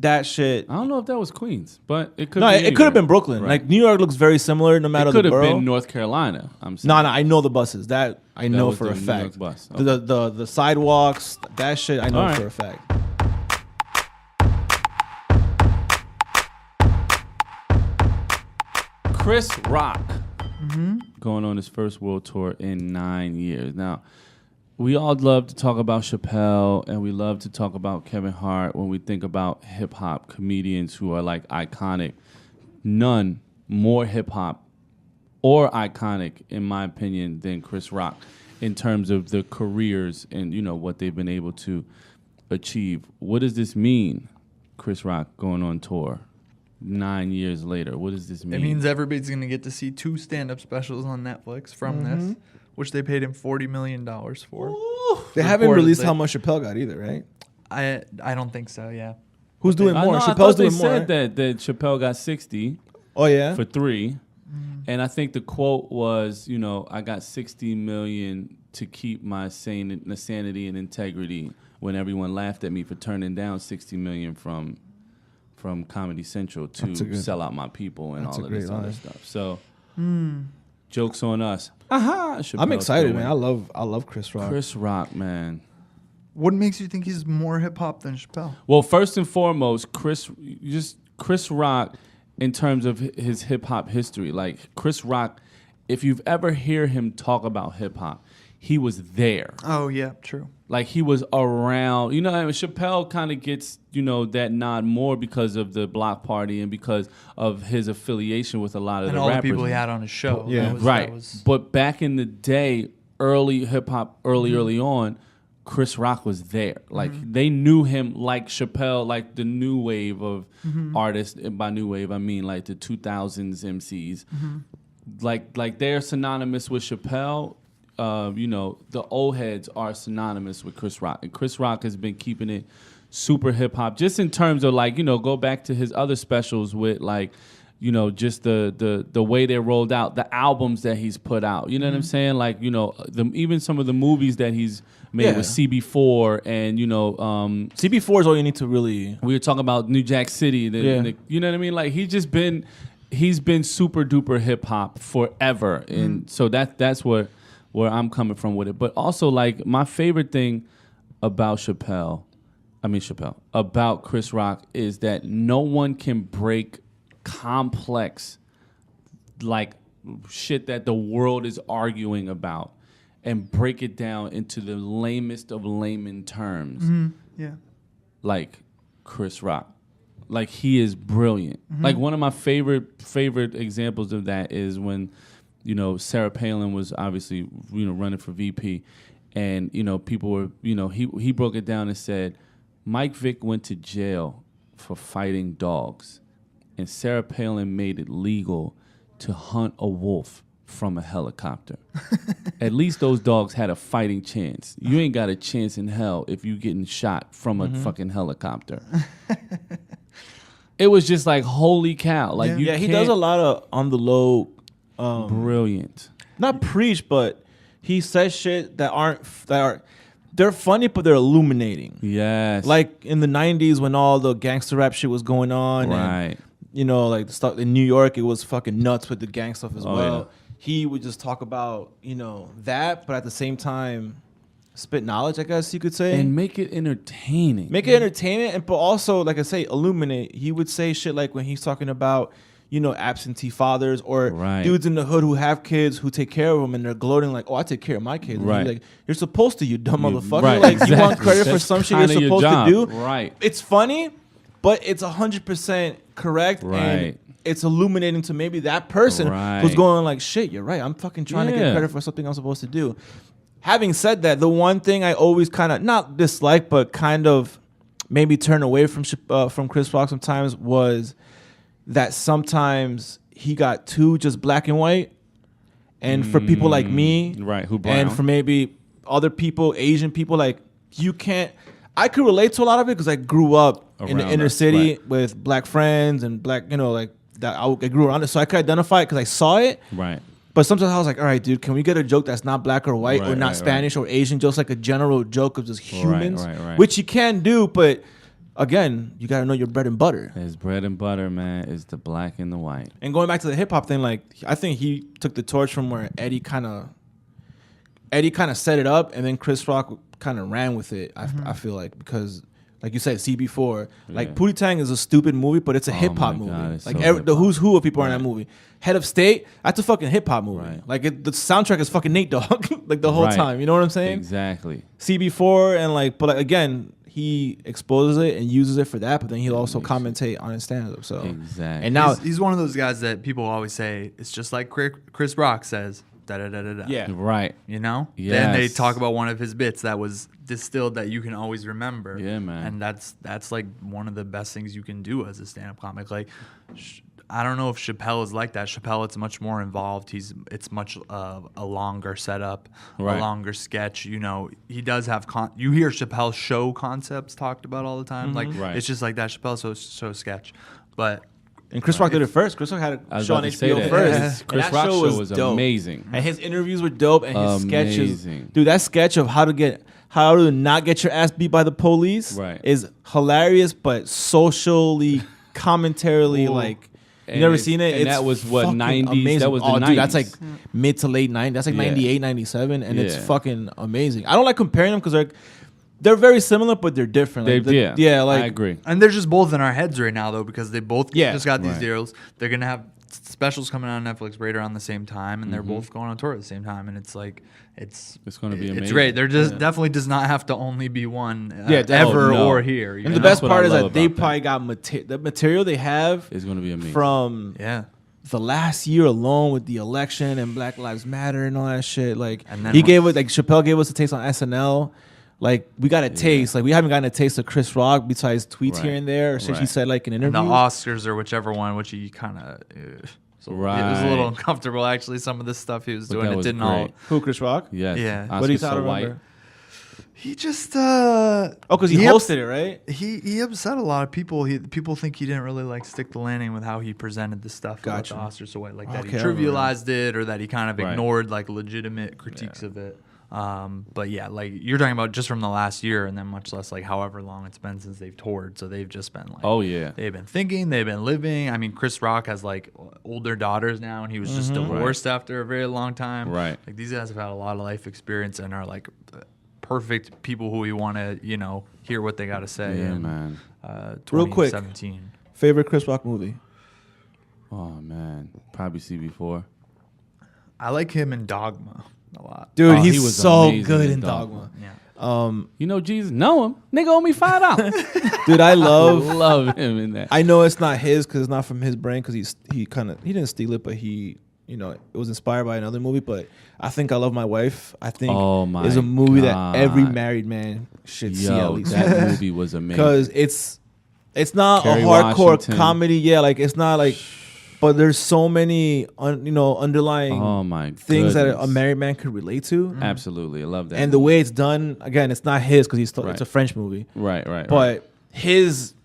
That shit. I don't know if that was Queens, but it could. No, be it could have been Brooklyn. Right. Like New York looks very similar, no matter It the could borough. have been North Carolina. I'm saying. No, I know the buses. That I know was for the a New fact. York bus. The sidewalks, that shit, I know All right. for a fact. Chris Rock going on his first world tour in 9 years. Now, we all love to talk about Chappelle and we love to talk about Kevin Hart when we think about hip hop comedians who are like iconic. None more hip hop or iconic, in my opinion, than Chris Rock in terms of the careers and what they've been able to achieve. What does this mean, Chris Rock going on tour 9 years later? What does this mean? It means everybody's going to get to see 2 stand-up specials on Netflix from this, which they paid him $40 million for. Ooh, they haven't released how much Chappelle got either, right? I don't think so, yeah. Who's doing more? I Chappelle's thought they doing more. said that Chappelle got 60 Oh, yeah? for 3. And I think the quote was, I got 60 million to keep my sanity and integrity when everyone laughed at me for turning down 60 million from Comedy Central to sell out my people and all of this other stuff. So, jokes on us. Aha! I'm excited, man. I love Chris Rock. Chris Rock, man. What makes you think he's more hip-hop than Chappelle? Well, first and foremost, Chris Rock, in terms of his hip-hop history, like Chris Rock, if you've ever hear him talk about hip-hop, he was there. Oh, yeah, true. Like, he was around. Chappelle kind of gets, that nod more because of the Block Party and because of his affiliation with a lot of the rappers. And all the people he had on his show. Yeah. Right. But back in the day, early hip-hop, early on, Chris Rock was there. Like, they knew him like Chappelle, like the new wave of artists. And by new wave, I mean like the 2000s MCs. Like they're synonymous with Chappelle. The old heads are synonymous with Chris Rock. And Chris Rock has been keeping it super hip-hop, just in terms of go back to his other specials with just the way they rolled out, the albums that he's put out. You know what I'm saying? Like, even some of the movies that he's made with CB4 and, CB4 is all you need to really... We were talking about New Jack City. You know what I mean? Like, he's been super duper hip-hop forever. And so that's where I'm coming from with it. But also, my favorite thing about about Chris Rock is that no one can break complex shit that the world is arguing about and break it down into the lamest of layman terms. Yeah. Like Chris Rock. Like, he is brilliant. Like, one of my favorite examples of that is when Sarah Palin was obviously running for VP, and people were he broke it down and said Mike Vick went to jail for fighting dogs. And Sarah Palin made it legal to hunt a wolf from a helicopter. At least those dogs had a fighting chance. You ain't got a chance in hell if you getting shot from a fucking helicopter. it was just like, holy cow. Like, Yeah, he does a lot of on the low. Brilliant. Not preach, but he says shit that are they're funny, but they're illuminating. Yes. Like in the 90s when all the gangster rap shit was going on. Right. And, you know, like the stuff in New York, it was fucking nuts with the gang stuff as well. Yeah. He would just talk about, you know, that, but at the same time, spit knowledge, I guess you could say. And make it entertaining. Make it entertainment, and but also, like I say, illuminate. He would say shit like when he's talking about, you know, absentee fathers or dudes in the hood who have kids who take care of them and they're gloating like, oh, I take care of my kids. Right. Like, you're supposed to, you dumb motherfucker. Right, Like, exactly. you want credit for That's some shit you're kinda your supposed to job. do. Right. It's funny, but it's 100% correct. Right. And it's illuminating to maybe that person Right. who's going like, shit, you're right. I'm fucking trying to get credit for something I'm supposed to do. Having said that, the one thing I always kind of not dislike, but kind of maybe turn away from Chris Rock sometimes was that sometimes he got too just black and white, and for people like me, right, who brown, and for maybe other people, Asian people, like you can't. I could relate to a lot of it because I grew up in the Around inner us, city right. with black friends and black, you know, like that. I grew around it, so I could identify it because I saw it. right. But sometimes I was like, all right, dude, can we get a joke that's not black or white or Right, not right, Spanish or Asian, just like a general joke of just humans, right. which you can do, but again, you got to know your bread and butter. His bread and butter, man, is the black and the white. And going back to the hip hop thing, like I think he took the torch from where Eddie kind of set it up, and then Chris Rock kind of ran with it. I feel like because. Like you said, CB4. Like Pootie Tang is a stupid movie, but it's a hip hop movie. God, like so the who's who of people are in Right. that movie. Head of State, that's a fucking hip hop movie. Right. Like the soundtrack is fucking Nate Dogg, like the whole Right. time. You know what I'm saying? Exactly. CB4 and like, but like again, he exposes it and uses it for that, but then he'll also commentate on his stand-up. So Exactly. and now he's one of those guys that people always say it's just like Chris Rock says. Da, da, da, da, da. yeah, Right. You know? Yes. Then they talk about one of his bits that was distilled that you can always remember. Yeah, man. And that's like one of the best things you can do as a stand-up comic. Like, I don't know if Chappelle is like that. Chappelle, it's much more involved. It's much a longer setup, Right. a longer sketch. You know, he does have you hear Chappelle show concepts talked about all the time. Like, Right. it's just like that Chappelle show sketch. But and Chris Rock did it first. Chris Rock had I a was show on about to say HBO that. first. His And Chris that Rock show was dope. amazing. And his interviews were dope, and his sketches, Amazing. dude. That sketch of how to not get your ass beat by the police, Right. is hilarious, but socially, commentarily, like you And never it's- seen it. and It's that was what, fucking 90s? Amazing. That was the dude, that's 90s. like mid to late 90s. That's like Yeah. 98, 97, and it's Yeah. fucking amazing. I don't like comparing them because they're very similar, but they're different. Like, I agree. And they're just both in our heads right now, though, because they both just got these Right. deals. They're gonna have specials coming out on Netflix right around the same time, and they're Mm-hmm. both going on tour at the same time. And it's like, it's going to be amazing. It's great. There just definitely does not have to only be one Yeah, ever no. or here. You And know? the best what I part is love that they about that. probably got the material they have It's going to be amazing. from yeah. the last year alone with the election and Black Lives Matter and all that shit. Like And then he gave us, like Chappelle gave us a taste on SNL. Like we got a taste. Like we haven't gotten a taste of Chris Rock besides tweets Right. here and there or shit he Right. said like in And the interviews. Oscars or whichever one, which he kind of. It was a Right. little uncomfortable, actually. Some of the stuff he was But doing, that it was didn't great. all. Who, Chris Rock? Yes. Yeah. Oscar What do you So thought? White. Remember? He just. Oh, because he He hosted it, right? He upset a lot of people. People think he didn't really like stick the landing with how he presented the stuff Gotcha. about the Oscars so white, like that he Okay, I remember. trivialized it or that he kind of Right. ignored like legitimate critiques of it. But yeah, like you're talking about just from the last year, and then much less like however long it's been since they've toured. So they've just been like, Oh, yeah. they've been thinking, they've been living. I mean, Chris Rock has like older daughters now, and he was just divorced after a very long time. Right. Like these guys have had a lot of life experience and are like perfect people who we want to, hear what they got to say. Yeah, in, man. Real quick. 2017. Favorite Chris Rock movie? Oh, man. Probably CB4. I like him in Dogma a lot. Dude, Oh, he he's was so amazing good in in Dogma. Dogma. Yeah. You know Jesus? Know him. Nigga owe me $5. Dude, I love. Love him in that. I know it's not his because it's not from his brain because he didn't steal it, but he. It was inspired by another movie, but I Think I Love My Wife, I think Oh my is a movie God. that every married man should see at Yo, least. that movie was amazing. Because it's not Kerry a hardcore Washington. comedy. Yeah, like it's not like, but there's so many underlying Oh my things that a goodness. married man could relate to. Absolutely. I love that. And the way it's done, again, it's not his because Right. it's a French movie. Right. But his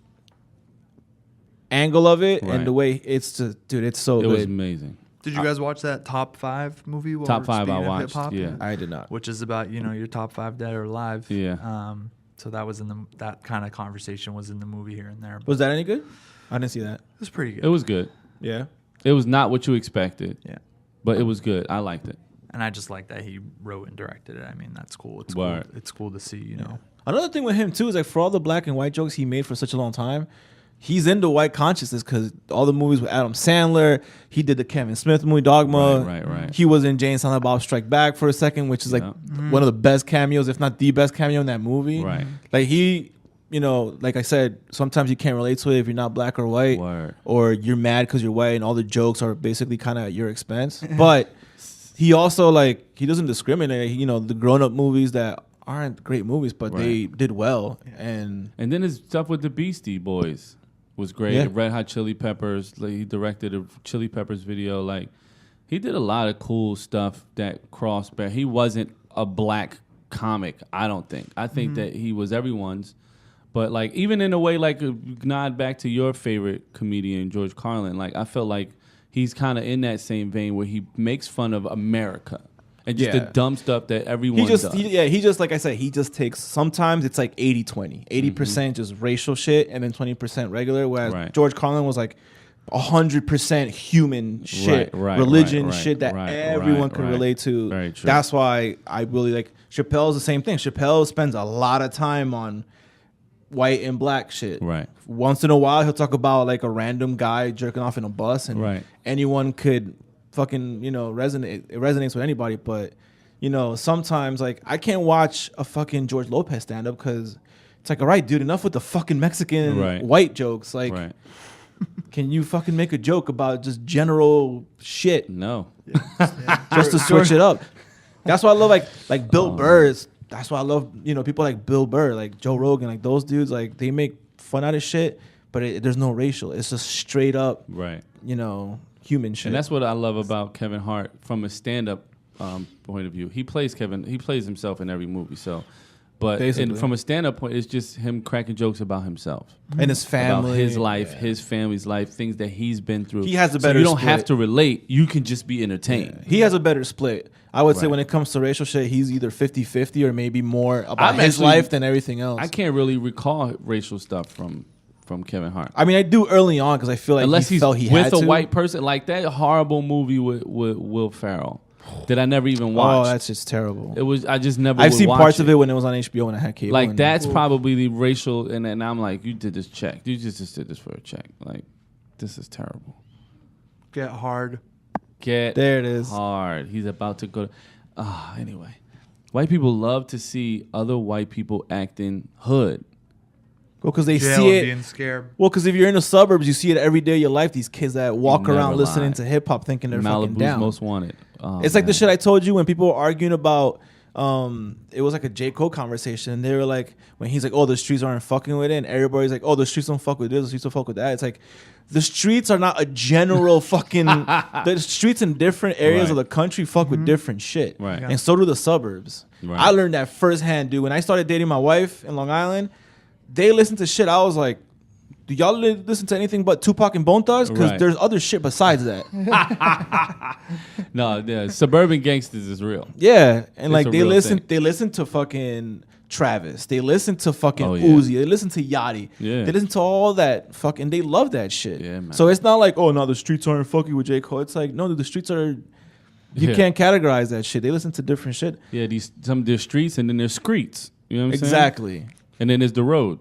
angle of it Right. and the way it's just, dude, it's so It was good. amazing. Did you guys watch that Top 5 movie? while Top we're 5 I speaking of watched, hip-hop? yeah. I did not. Which is about, your top 5 dead or alive. Yeah. So that was that kind of conversation was in the movie here and there. But Was that any good? I didn't see that. it was pretty good. It was good. Yeah. It was not what you expected, Yeah. but it was good. I liked it. And I just like that he wrote and directed it. I mean, that's cool. It's Word. cool. It's cool to see, Another thing with him too is like for all the black and white jokes he made for such a long time, he's into white consciousness because all the movies with Adam Sandler, he did the Kevin Smith movie Dogma. Right. He was in Jane Silent Bob Strike Back for a second, which is like Yeah. one of the best cameos, if not the best cameo in that movie. Right. Like he, like I said, sometimes you can't relate to it if you're not black or white, Word. or you're mad because you're white and all the jokes are basically kind of at your expense. But he also he doesn't discriminate. The grown up movies that aren't great movies, but they did well. And then his stuff with the Beastie Boys was great. Yeah. The Red Hot Chili Peppers. He directed a Chili Peppers video. He did a lot of cool stuff that crossed. But he wasn't a black comic, I don't think. I think that he was everyone's. But even in a way, a nod back to your favorite comedian, George Carlin. I felt like he's kind of in that same vein where he makes fun of America and just the dumb stuff that everyone does. He just like I said, he just takes, sometimes it's 80-20. 80% just racial shit and then 20% regular, whereas George Carlin was 100% human shit, religion shit that everyone could relate to. Very true. That's why I really like Chappelle's the same thing. Chappelle spends a lot of time on white and black shit. Right. Once in a while, he'll talk about a random guy jerking off in a bus, and anyone could fucking resonate. It resonates with anybody, but sometimes I can't watch a fucking George Lopez stand up because it's all right, dude, enough with the fucking Mexican white jokes. Can you fucking make a joke about just general shit? No. Just to switch it up. That's why I love like Bill Burr. That's why I love people like Bill Burr, like Joe Rogan, those dudes. They make fun out of shit, but there's no racial. It's just straight up, human shit. And that's what I love about Kevin Hart from a stand-up point of view. He plays himself in every movie. So, but from a stand-up point, it's just him cracking jokes about himself and his family, about his life, his family's life, things that he's been through. He has a better. So you don't split. have to relate. You can just be entertained. Yeah. He has a better split. I would say when it comes to racial shit, he's either 50-50 or maybe more about his life than everything else. I can't really recall racial stuff from Kevin Hart. I mean, I do early on because I feel like unless he he's felt he with had a to. white person, like that horrible movie with Will Ferrell that I never even watched. Oh, that's just terrible. It was. I just never. I've seen parts it. of it when it was on HBO when I had cable. Like that's probably the racial, and I'm like, you did this check. You just did this for a check. Like, this is terrible. Get hard. Get there it is. Hard. He's about to go. Anyway, white people love to see other white people acting hood. Well, because they Jail see it. Being scared. Well, because if you're in the suburbs, you see it every day of your life. These kids that walk around listening to hip hop, thinking they're fucking Malibu's down. Most Wanted. It's like the shit I told you when people were arguing about. It was like a J. Cole conversation, and they were like, when he's like, "Oh, the streets aren't fucking with it," and everybody's like, "Oh, the streets don't fuck with this, the streets don't fuck with that." It's like, the streets are not a general fucking. The streets in different areas of the country fuck with different shit, Right. and so do the suburbs. Right. I learned that firsthand, dude. When I started dating my wife in Long Island, they listened to shit. I was like, do y'all listen to anything but Tupac and Bone Thugs? Because there's other shit besides that. No, the suburban gangsters is real. Yeah, and It's a they real listen. thing. They listen to fucking Travis. They listen to fucking Oh, yeah. Uzi. They listen to Yachty. Yeah. They listen to all that fucking. They love that shit. Yeah, man. So it's not like, oh no, the streets aren't fucking with J. Cole. It's like, no, the streets are. You Yeah. can't categorize that shit. They listen to different shit. Yeah, there's streets and then there's streets. You know what I'm saying? Exactly. And then there's the road.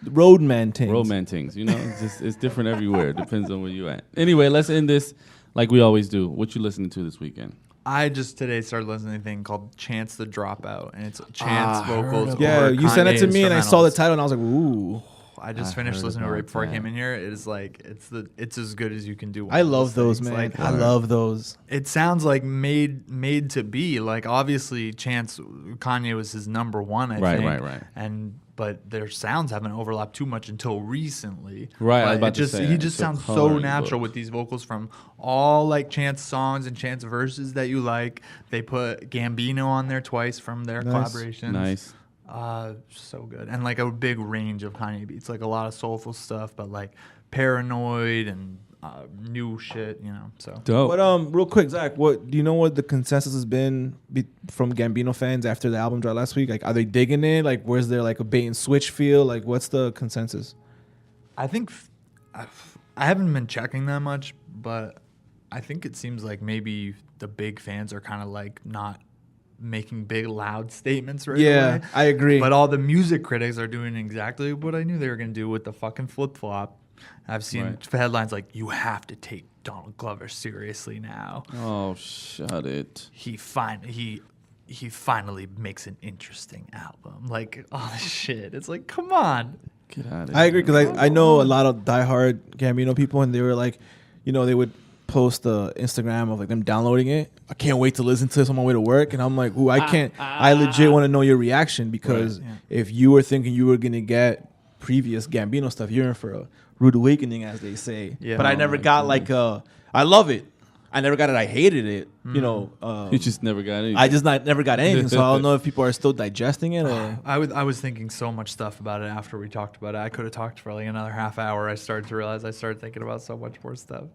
Roadman things. Roadman things. It's different everywhere. It depends on where you at. Anyway, let's end this like we always do. What you listening to this weekend? I just today started listening to a thing called Chance the Dropout, and it's Chance vocals. Yeah, or you sent it to Kanye me, and I saw the instrumentals. title, and I was like, ooh. I just I finished heard listening to it right about before I that. came in here. It is like it's as good as you can do. I love those, man. Like, I love those. it sounds like made to be. Like obviously, Chance Kanye was his number one. I think. Right. But their sounds haven't overlapped too much until recently. Right, I was But about to say he that. just So sounds so coloring natural book. with these vocals from all like Chance songs and Chance verses that you like. They put Gambino on there twice from their collaborations. Nice. So good. And like a big range of Kanye beats, like a lot of soulful stuff, but like paranoid and new shit, you know. So Dope. But real quick, Zach, what do you know? What the consensus has been from Gambino fans after the album dropped last week? Like, are they digging it? Like, where's there like a bait and switch feel? Like, what's the consensus? I think I haven't been checking that much, but I think it seems like maybe the big fans are kind of like not making big loud statements right away. I agree. But all the music critics are doing exactly what I knew they were going to do with the fucking flip-flop. I've seen headlines like, you have to take Donald Glover seriously now. Oh, shut it. He finally makes an interesting album. Like, oh, shit. It's like, come on. Get out of here. I agree because I know a lot of diehard Gambino people, and they were like, you know, they would post the Instagram of like them downloading it. I can't wait to listen to this on my way to work, and I'm like, ooh, I can't. I legit want to know your reaction because if you were thinking you were gonna get previous Gambino stuff, you're in for a rude awakening, as they say. Yeah. But I never got like I love it. I never got it. I hated it. You know, You just never got anything. I just never got anything. So I don't know if people are still digesting it or. I was thinking so much stuff about it after we talked about it. I could have talked for like another half hour. I started to realize I started thinking about so much more stuff.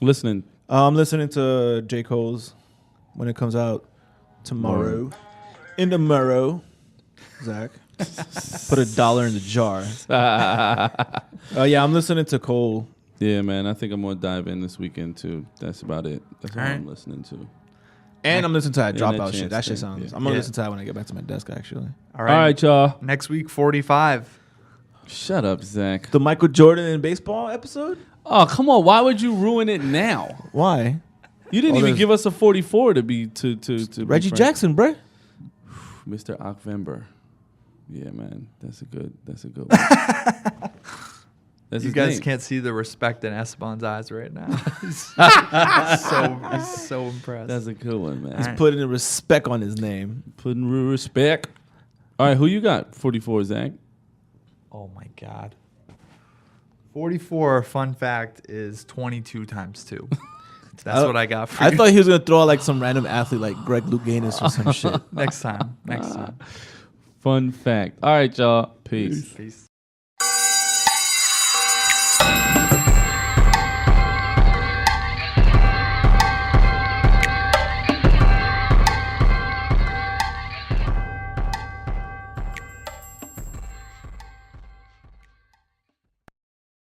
Listening. I'm listening to J. Cole's when it comes out tomorrow. In the morrow, Zach. Put $1 in the jar. Yeah, I'm listening to Cole. Yeah, man. I think I'm going to dive in this weekend, too. That's about it. That's all I'm listening to. And I'm listening to that Yeah, Dropout that shit. That shit chance sounds. thing. I'm going to Yeah. listen to that when I get back to my desk, actually. All All right, y'all. Next week, 45. Shut up, Zach. The Michael Jordan in baseball episode? Oh, come on. Why would you ruin it now? Why? You didn't Oh, even there's- give us a 44 to be to be Reggie frank. Jackson, bruh. Mr. Ocvember. Yeah, man. That's a good one. That's You his guys name. can't see the respect in Esteban's eyes right now. He's so impressed. That's a good one, man. All right. Putting respect on his name. Putting respect. All right, who you got? 44, Zach. Oh my God. 44, fun fact, is 22 times 2. That's what I got for I you. thought he was going to throw out like some random athlete like Greg Louganis or some shit. Next time. Next time. Fun fact. All right, y'all. Peace. Peace.